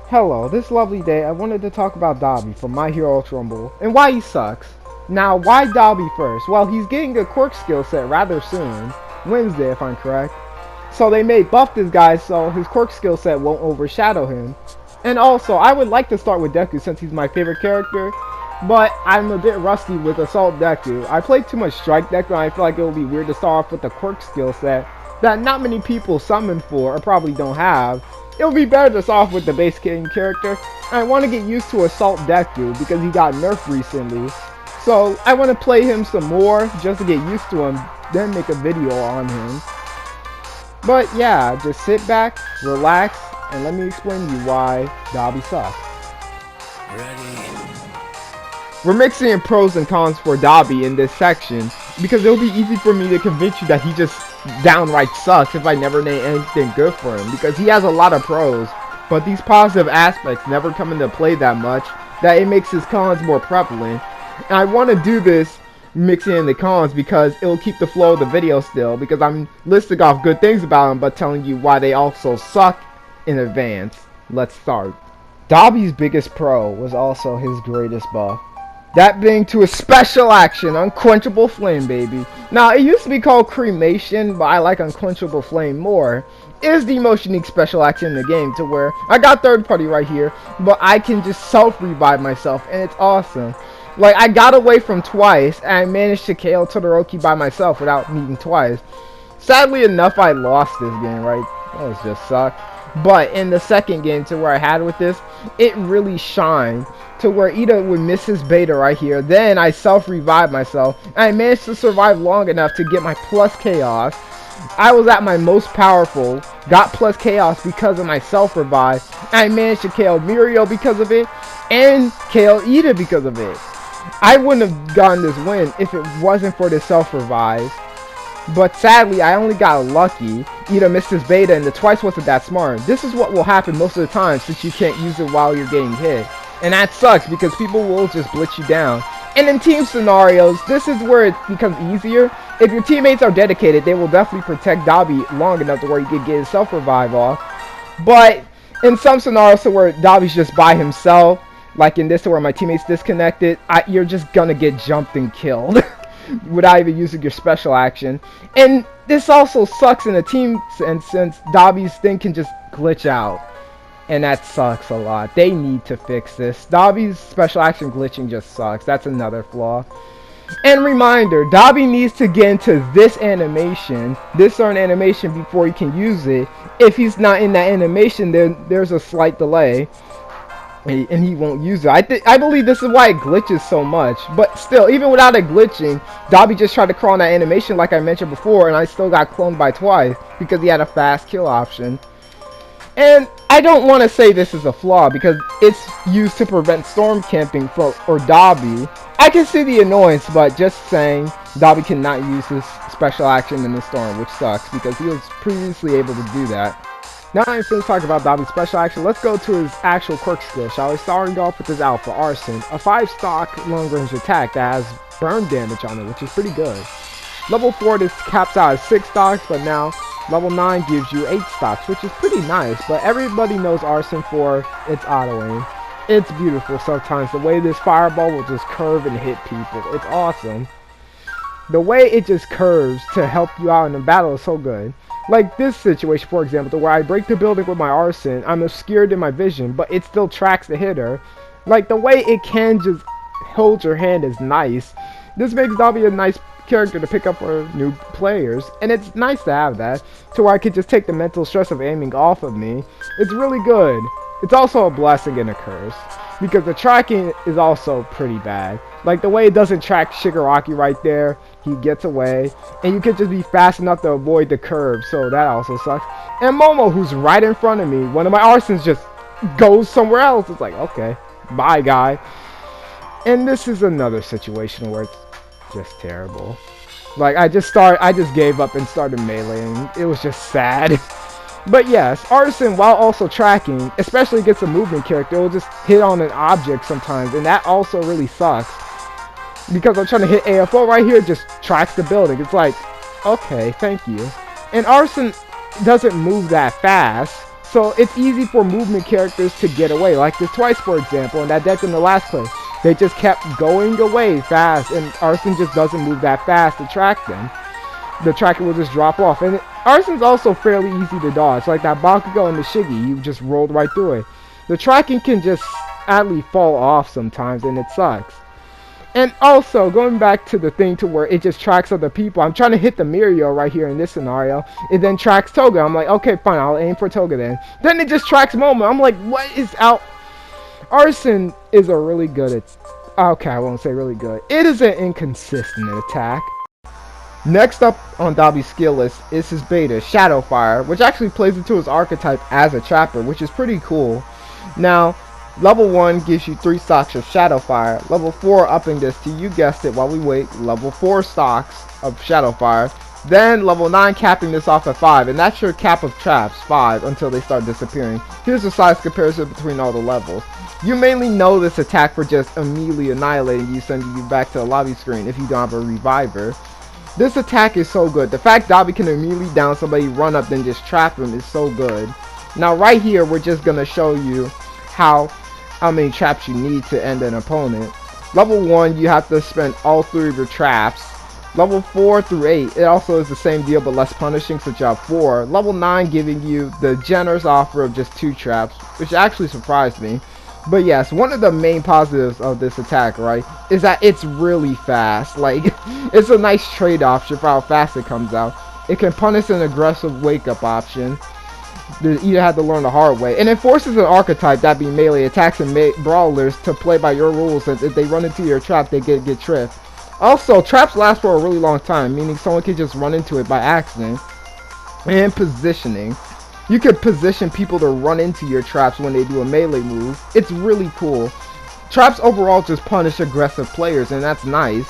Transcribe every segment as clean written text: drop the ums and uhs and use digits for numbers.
Hello, this lovely day I wanted to talk about Dabi from My Hero Ultra Rumble and why he sucks. Now, why Dabi first? Well, he's getting a quirk skill set rather soon. Wednesday, if I'm correct. So they may buff this guy so his quirk skill set won't overshadow him. And also, I would like to start with Deku since he's my favorite character, but I'm a bit rusty with Assault Deku. I played too much Strike Deku and I feel like it would be weird to start off with a quirk skill set that not many people summon for or probably don't have. It would be better to start off with the base game character. I want to get used to Assault Deku because he got nerfed recently. So I want to play him some more just to get used to him, then make a video on him. But yeah, just sit back, relax, and let me explain to you why Dabi sucks. Ready. We're mixing pros and cons for Dabi in this section because it'll be easy for me to convince you that he just downright sucks if I never name anything good for him, because he has a lot of pros, but these positive aspects never come into play that much that it makes his cons more prevalent. And I want to do this mixing in the cons because it will keep the flow of the video still, because I'm listing off good things about him but telling you why they also suck in advance. Let's start. Dabi's biggest pro was also his greatest buff. That being to his special action, Unquenchable Flame, baby. Now, it used to be called Cremation, but I like Unquenchable Flame more. It is the most unique special action in the game, to where I got third party right here, but I can just self-revive myself, and it's awesome. Like, I got away from twice, and I managed to KO Todoroki by myself without needing twice. Sadly enough, I lost this game, right? That was just suck. But in the second game, to where I had with this, it really shined. To where Ida would miss his beta right here. Then I self-revived myself. And I managed to survive long enough to get my plus chaos. I was at my most powerful. Got plus chaos because of my self-revive. And I managed to KO Mirio because of it. And KO Ida because of it. I wouldn't have gotten this win if it wasn't for the self-revive. But sadly, I only got lucky. Ida missed his beta and the twice wasn't that smart. This is what will happen most of the time since you can't use it while you're getting hit. And that sucks because people will just blitz you down. And in team scenarios, this is where it becomes easier. If your teammates are dedicated, they will definitely protect Dabi long enough to where you can get his self-revive off. But in some scenarios to where Dabi's just by himself, like in this where my teammates disconnected, you're just gonna get jumped and killed without even using your special action. And this also sucks in a team sense since Dabi's thing can just glitch out. And that sucks a lot. They need to fix this. Dabi's special action glitching just sucks. That's another flaw. And reminder, Dabi needs to get into this animation, this certain animation, before he can use it. If he's not in that animation, then there's a slight delay. And he won't use it. I believe this is why it glitches so much. But still, even without it glitching, Dabi just tried to crawl in that animation like I mentioned before, and I still got cloned by twice because he had a fast kill option. And I don't want to say this is a flaw because it's used to prevent storm camping or Dabi. I can see the annoyance, but just saying Dabi cannot use his special action in the storm, which sucks because he was previously able to do that. Now I'm finished talking about Dabi's special action, let's go to his actual quirk skill, shall we? Starting off with his Alpha Arson, a 5-stock long-range attack that has burn damage on it, which is pretty good. Level 4, this caps out at 6 stocks, but now level 9 gives you 8 stocks, which is pretty nice, but everybody knows Arson for its auto-aim. It's beautiful sometimes, the way this fireball will just curve and hit people. It's awesome. The way it just curves to help you out in a battle is so good. Like this situation, for example, where I break the building with my Arson, I'm obscured in my vision, but it still tracks the hitter. Like the way it can just hold your hand is nice. This makes Dabi a nice character to pick up for new players, and it's nice to have that, to where I could just take the mental stress of aiming off of me. It's really good. It's also a blessing and a curse, because the tracking is also pretty bad. Like the way it doesn't track Shigaraki right there, he gets away, and you can just be fast enough to avoid the curve, so that also sucks. And Momo, who's right in front of me, one of my Arsons just goes somewhere else. It's like, okay, bye guy. And this is another situation where it's just terrible. Like I just gave up and started meleeing. It was just sad. But yes, Arson, while also tracking, especially against a movement character, will just hit on an object sometimes, and that also really sucks. Because I'm trying to hit AFO right here, it just tracks the building. It's like, okay, thank you. And Arson doesn't move that fast, So it's easy for movement characters to get away, like this Twice, for example, in that deck in the last play. They just kept going away fast, and Arson just doesn't move that fast to track them. The tracker will just drop off. And Arson's also fairly easy to dodge. Like that Bakugo and the Shiggy, you just rolled right through it. The tracking can just sadly fall off sometimes, and it sucks. And also, going back to the thing to where it just tracks other people, I'm trying to hit the Mirio right here in this scenario. It then tracks Toga. I'm like, okay, fine, I'll aim for Toga then. Then it just tracks Momo. I'm like, what is out? Arson is a really good, okay, I won't say really good. It is an inconsistent attack. Next up on Dabi's skill list is his beta, Shadow Fire, which actually plays into his archetype as a trapper, which is pretty cool. Now, level 1 gives you 3 stocks of Shadow Fire. Level 4 upping this to, you guessed it while we wait, level 4 stocks of Shadow Fire. Then level 9 capping this off at 5, and that's your cap of traps, 5, until they start disappearing. Here's the size comparison between all the levels. You mainly know this attack for just immediately annihilating you, sending you back to the lobby screen if you don't have a reviver. This attack is so good. The fact Dabi can immediately down somebody, run up, then just trap him is so good. Now right here, we're just going to show you how many traps you need to end an opponent. Level 1, you have to spend all 3 of your traps. Level 4 through 8, it also is the same deal but less punishing, so you have 4. Level 9 giving you the generous offer of just 2 traps, which actually surprised me. But yes, one of the main positives of this attack, right, is that it's really fast. Like, it's a nice trade option for how fast it comes out. It can punish an aggressive wake-up option. You either had to learn the hard way. And it forces an archetype, that be melee attacks and brawlers, to play by your rules. And if they run into your trap, they get tripped. Also, traps last for a really long time, meaning someone can just run into it by accident. And positioning. You can position people to run into your traps when they do a melee move. It's really cool. Traps overall just punish aggressive players, and that's nice.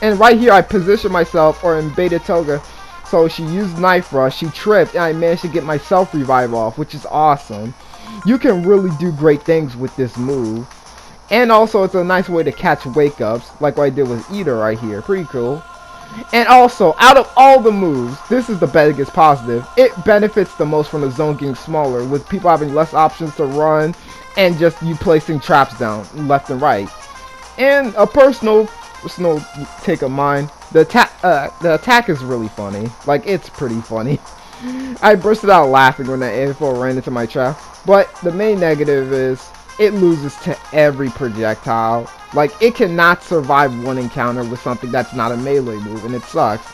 And right here, I position myself, or in Beta Toga, so she used Knife Rush, she tripped, and I managed to get my self-revive off, which is awesome. You can really do great things with this move. And also, it's a nice way to catch wake-ups, like what I did with Eater right here. Pretty cool. And also, out of all the moves, this is the biggest positive. It benefits the most from the zone getting smaller, with people having less options to run, and just you placing traps down, left and right. And a personal take of mine, the attack is really funny. Like, it's pretty funny. I bursted out laughing when that info ran into my trap. But the main negative is, it loses to every projectile. Like, it cannot survive one encounter with something that's not a melee move, and it sucks.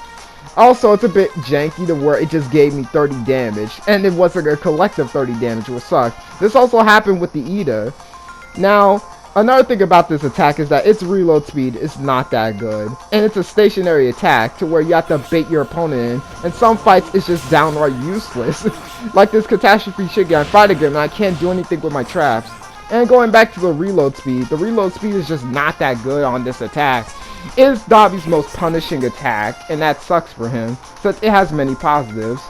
Also, it's a bit janky to where it just gave me 30 damage, and it wasn't a collective 30 damage, which sucks. This also happened with the Ida. Now, another thing about this attack is that its reload speed is not that good, and it's a stationary attack to where you have to bait your opponent in, and some fights it's just downright useless. Like this Catastrophe Shiggy, I fight again and I can't do anything with my traps. And going back to the reload speed is just not that good on this attack. It is Dabi's most punishing attack, and that sucks for him, since it has many positives.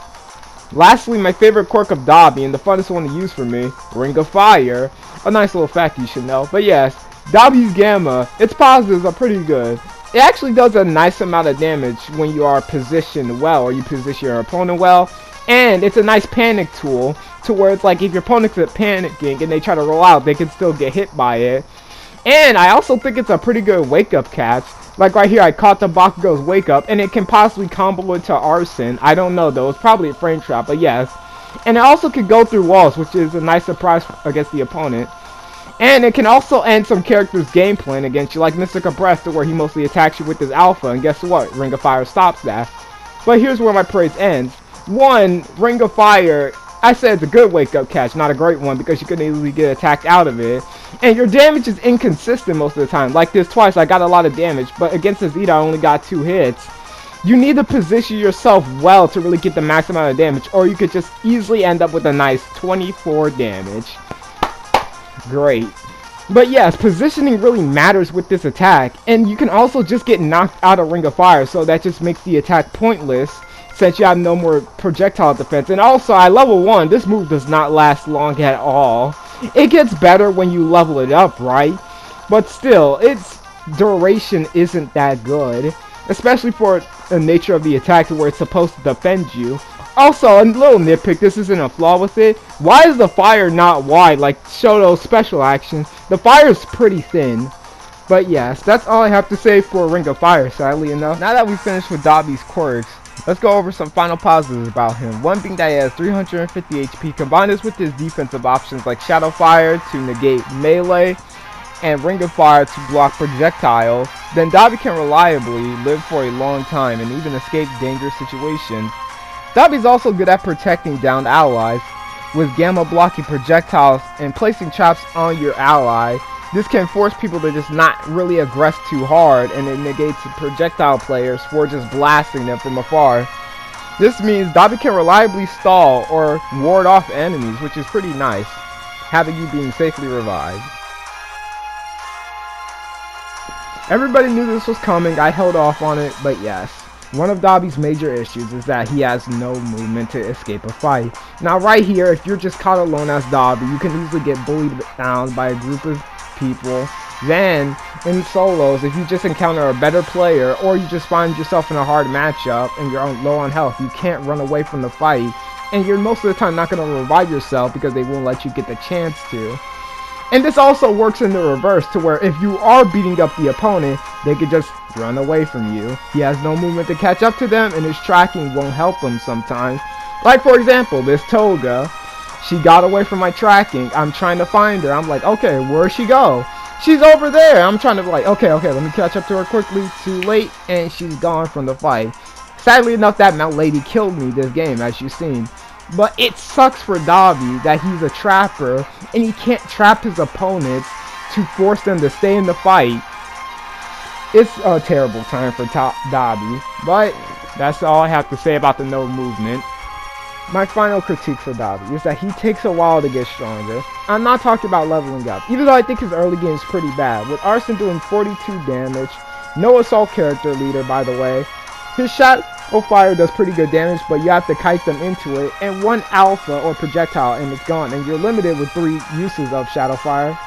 Lastly, my favorite quirk of Dabi, and the funnest one to use for me, Ring of Fire. A nice little fact you should know. But yes, Dabi's Gamma, its positives are pretty good. It actually does a nice amount of damage when you are positioned well, or you position your opponent well. And it's a nice panic tool, to where it's like if your opponent's panicking and they try to roll out, they can still get hit by it. And I also think it's a pretty good wake-up catch. Like right here, I caught the Bakugo's wake-up, and it can possibly combo into Arson. I don't know though, it's probably a frame trap, but yes. And it also can go through walls, which is a nice surprise against the opponent. And it can also end some characters' game plan against you, like Mystic Breath, to where he mostly attacks you with his alpha, and guess what? Ring of Fire stops that. But here's where my praise ends. 1, Ring of Fire, I said it's a good wake-up catch, not a great one, because you can easily get attacked out of it. And your damage is inconsistent most of the time. Like this twice, I got a lot of damage, but against this Zeta, I only got 2 hits. You need to position yourself well to really get the max amount of damage, or you could just easily end up with a nice 24 damage. Great. But yes, positioning really matters with this attack, and you can also just get knocked out of Ring of Fire, so that just makes the attack pointless, since you have no more projectile defense. And also, at level 1, this move does not last long at all. It gets better when you level it up, right? But still, its duration isn't that good, especially for the nature of the attack where it's supposed to defend you. Also, a little nitpick, this isn't a flaw with it. Why is the fire not wide like Shoto's special actions? The fire is pretty thin. But yes, that's all I have to say for Ring of Fire, sadly enough. Now that we finished with Dabi's quirks, let's go over some final positives about him. One being that he has 350 HP. Combine this with his defensive options like Shadow Fire to negate melee and Ring of Fire to block projectiles. Then Dabi can reliably live for a long time and even escape dangerous situations. Dabi's also good at protecting downed allies with gamma blocking projectiles and placing traps on your ally. This can force people to just not really aggress too hard, and it negates projectile players for just blasting them from afar. This means Dabi can reliably stall or ward off enemies, which is pretty nice, having you being safely revived. Everybody knew this was coming, I held off on it, but yes. One of Dabi's major issues is that he has no movement to escape a fight. Now right here, if you're just caught alone as Dabi, you can easily get bullied down by a group of people. Then in solos, if you just encounter a better player or you just find yourself in a hard matchup and you're low on health, you can't run away from the fight, and you're most of the time not going to revive yourself because they won't let you get the chance to. And this also works in the reverse, to where if you are beating up the opponent, they could just run away from you. He has no movement to catch up to them, and his tracking won't help him sometimes. Like for example, this Toga. She got away from my tracking. I'm trying to find her. I'm like, okay, where'd she go? She's over there. I'm trying to be like, okay, let me catch up to her quickly. Too late, and she's gone from the fight. Sadly enough, that Mount Lady killed me this game, as you've seen. But it sucks for Dabi that he's a trapper, and he can't trap his opponents to force them to stay in the fight. It's a terrible time for Dabi, but that's all I have to say about the no movement. My final critique for Dabi is that he takes a while to get stronger. I'm not talking about leveling up, even though I think his early game is pretty bad, with Arson doing 42 damage, no assault character leader by the way. His Shadow Fire does pretty good damage, but you have to kite them into it, and one alpha or projectile and it's gone, and you're limited with 3 uses of Shadow Fire.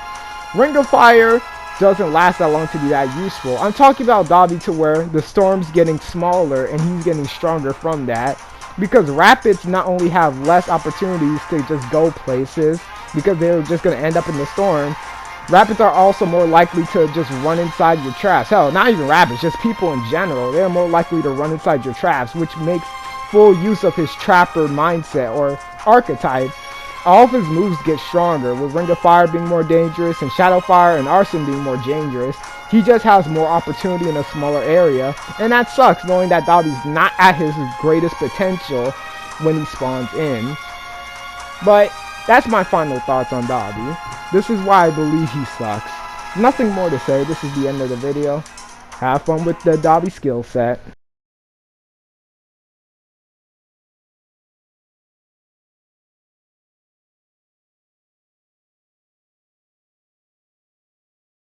Ring of Fire doesn't last that long to be that useful. I'm talking about Dabi to where the storm's getting smaller and he's getting stronger from that. Because Rapids not only have less opportunities to just go places, because they're just going to end up in the storm, Rapids are also more likely to just run inside your traps. Hell, not even Rapids, just people in general. They're more likely to run inside your traps, which makes full use of his trapper mindset or archetype. All of his moves get stronger, with Ring of Fire being more dangerous and Shadow Fire and Arson being more dangerous. He just has more opportunity in a smaller area, and that sucks knowing that Dabi's not at his greatest potential when he spawns in. But that's my final thoughts on Dabi. This is why I believe he sucks. Nothing more to say, this is the end of the video. Have fun with the Dabi skill set.